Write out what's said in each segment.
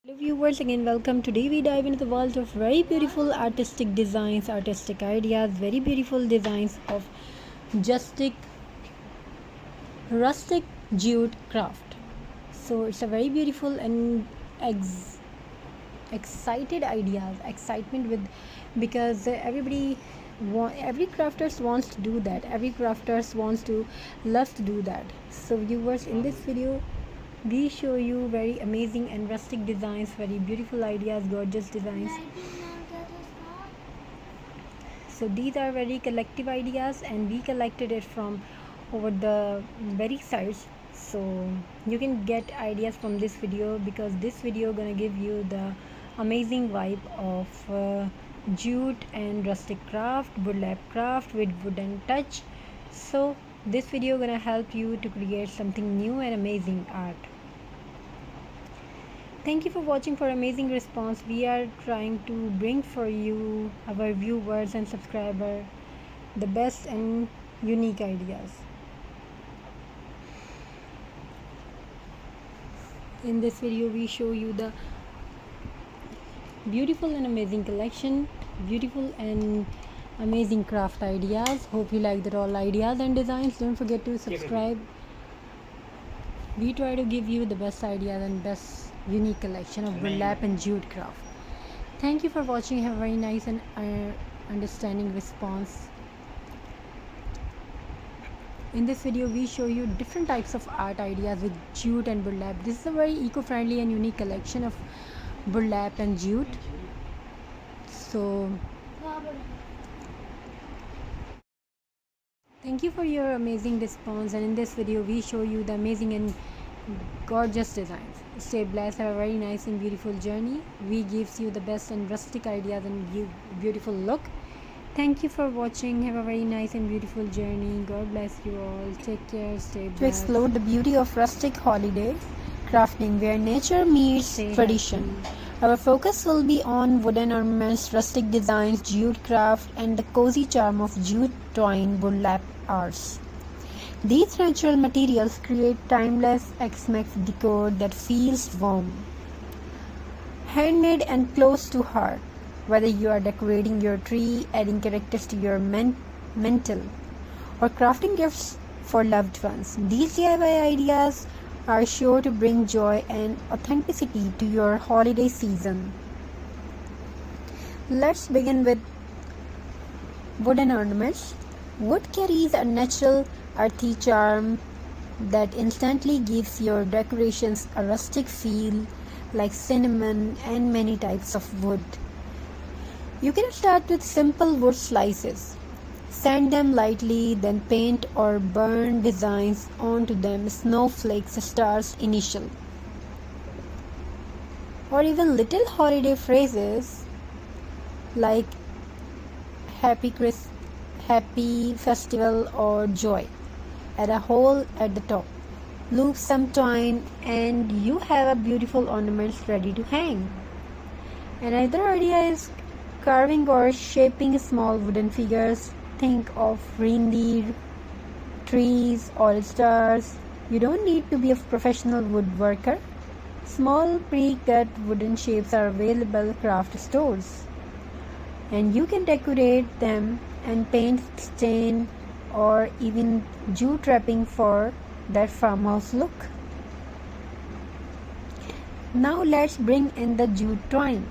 Hello viewers, again welcome. Today we dive into the world of very beautiful artistic designs, artistic ideas, very beautiful designs of rustic rustic jute craft. So it's a very beautiful and excited ideas, excitement with because every crafters wants to do that. Every crafters wants to loves to do that. So viewers, in this video we show you very amazing and rustic designs, very beautiful ideas, gorgeous designs. So these are very collective ideas and we collected it from over the very sites. So you can get ideas from this video because this video gonna give you the amazing vibe of jute and rustic craft, burlap craft with wooden touch. So this video gonna help you to create something new and amazing art. Thank you for watching. For amazing response, we are trying to bring for you, our viewers and subscriber, the best and unique ideas. In this video we show you the beautiful and amazing collection, beautiful and amazing craft ideas. Hope you like the all ideas and designs. Don't forget to subscribe. We try to give you the best ideas and best unique collection of burlap and jute craft. Thank you for watching. Have a very nice and understanding response. In this video we show you different types of art ideas with jute and burlap. This is a very eco-friendly and unique collection of burlap and jute. So thank you for your amazing response, and in this video we show you the amazing and gorgeous designs. Stay blessed, have a very nice and beautiful journey. We gives you the best and rustic ideas and beautiful look. Thank you for watching. Have a very nice and beautiful journey. God bless you all. Take care. Stay blessed. To explore the beauty of rustic holiday crafting where nature meets tradition. Our focus will be on wooden ornaments, rustic designs, jute craft, and the cozy charm of jute, twine, burlap arts. These natural materials create timeless X-Max decor that feels warm, handmade and close to heart. Whether you are decorating your tree, adding characters to your mantle, or crafting gifts for loved ones, these DIY ideas are sure to bring joy and authenticity to your holiday season. Let's begin with wooden ornaments. Wood carries a natural earthy charm that instantly gives your decorations a rustic feel, like cinnamon and many types of wood. You can start with simple wood slices. Sand them lightly, then paint or burn designs onto them, snowflakes, stars, initial, or even little holiday phrases like happy festival or joy. Add a hole at the top, loop some twine, and you have a beautiful ornaments ready to hang. Another idea is carving or shaping small wooden figures. Think of reindeer, trees, or stars. You don't need to be a professional woodworker. Small pre-cut wooden shapes are available at craft stores, and you can decorate them and paint, stain, or even jute wrapping for that farmhouse look. Now let's bring in the jute twine.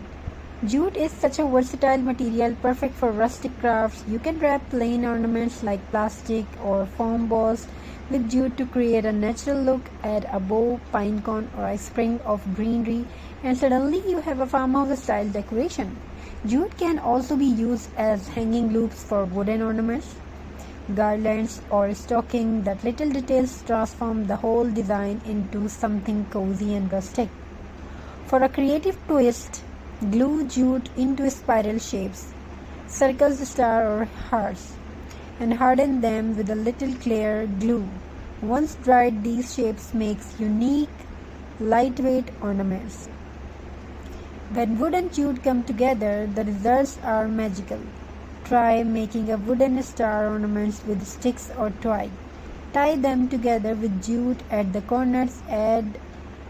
Jute is such a versatile material, perfect for rustic crafts. You can wrap plain ornaments like plastic or foam balls with jute to create a natural look. Add a bow, pine cone, or a sprig of greenery, and suddenly you have a farmhouse-style decoration. Jute can also be used as hanging loops for wooden ornaments, garlands, or stocking. That little details transform the whole design into something cozy and rustic. For a creative twist, glue jute into spiral shapes, circles, star, or hearts, and harden them with a little clear glue. Once dried, these shapes makes unique, lightweight ornaments. When wood and jute come together, the results are magical. Try making a wooden star ornaments with sticks or twine. Tie them together with jute at the corners. Add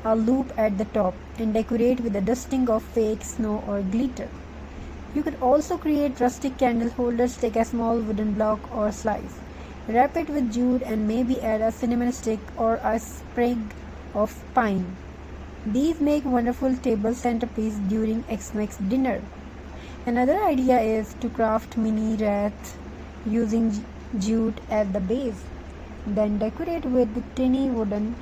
a loop at the top, and decorate with a dusting of fake snow or glitter. You could also create rustic candle holders. Take a small wooden block or slice, wrap it with jute, and maybe add a cinnamon stick or a sprig of pine. These make wonderful table centerpiece during Xmas dinner. Another idea is to craft mini wreaths using jute at the base. Then decorate with tiny wooden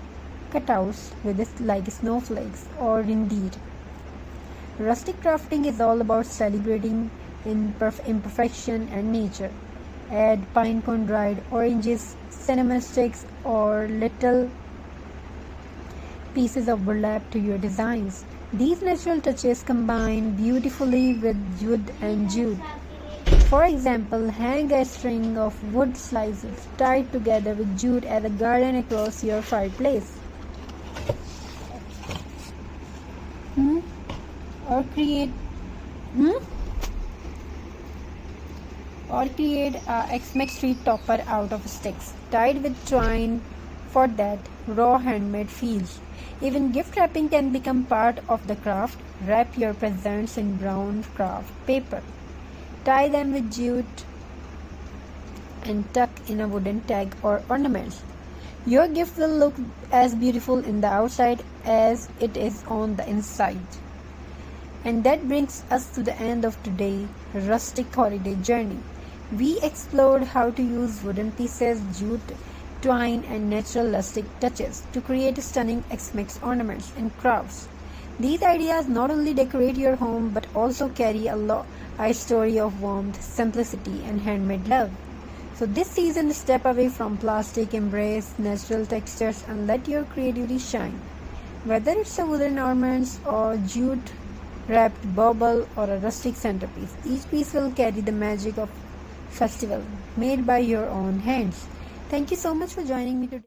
cutouts like snowflakes or reindeer. Rustic crafting is all about celebrating imperfection and nature. Add pine cone, dried oranges, cinnamon sticks, or little pieces of burlap to your designs. These natural touches combine beautifully with wood and jute. For example, hang a string of wood slices tied together with jute as a garland across your fireplace. Or create a Xmas tree topper out of sticks tied with twine for that raw handmade feel. Even gift wrapping can become part of the craft. Wrap your presents in brown craft paper. Tie them with jute and tuck in a wooden tag or ornaments. Your gift will look as beautiful in the outside as it is on the inside. And that brings us to the end of today's rustic holiday journey. We explored how to use wooden pieces, jute, twine, and natural rustic touches to create stunning Xmas ornaments and crafts. These ideas not only decorate your home but also carry a story of warmth, simplicity, and handmade love. So this season, step away from plastic, embrace natural textures, and let your creativity shine. Whether it's a wooden ornaments or jute-wrapped bauble or a rustic centerpiece, each piece will carry the magic of festival made by your own hands. Thank you so much for joining me today.